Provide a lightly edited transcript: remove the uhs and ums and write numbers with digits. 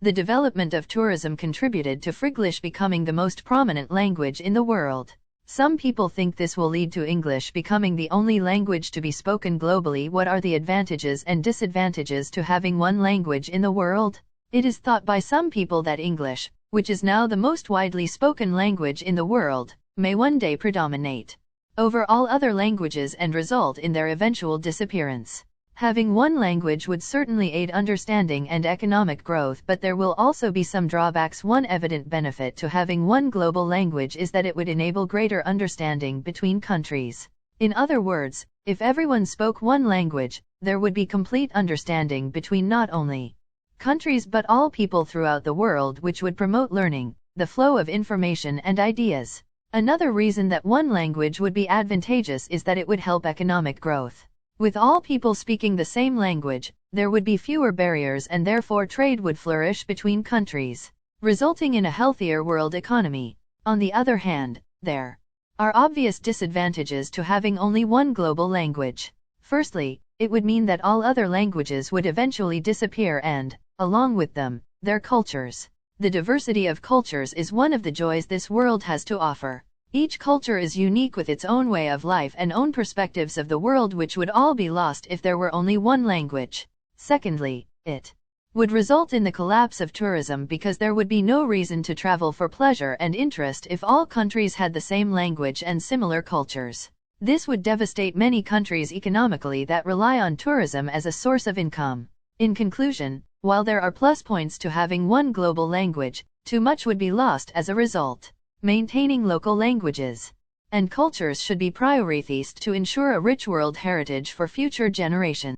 The development of tourism contributed to Friglish becoming the most prominent language in the world. Some people think this will lead to English becoming the only language to be spoken globally. What are the advantages and disadvantages to having one language in the world? It is thought by some people that English, which is now the most widely spoken language in the world, may one day predominate over all other languages and result in their eventual disappearance. Having one language would certainly aid understanding and economic growth, but there will also be some drawbacks. One evident benefit to having one global language is that it would enable greater understanding between countries. In other words, if everyone spoke one language, there would be complete understanding between not only countries but all people throughout the world, which would promote learning, the flow of information and ideas. Another reason that one language would be advantageous is that it would help economic growth. With all people speaking the same language, there would be fewer barriers and therefore trade would flourish between countries, resulting in a healthier world economy. On the other hand, there are obvious disadvantages to having only one global language. Firstly, it would mean that all other languages would eventually disappear and, along with them, their cultures. The diversity of cultures is one of the joys this world has to offer. Each culture is unique with its own way of life and own perspectives of the world, which would all be lost if there were only one language. Secondly, it would result in the collapse of tourism because there would be no reason to travel for pleasure and interest if all countries had the same language and similar cultures. This would devastate many countries economically that rely on tourism as a source of income. In conclusion, while there are plus points to having one global language, too much would be lost as a result. Maintaining local languages and cultures should be prioritized to ensure a rich world heritage for future generations.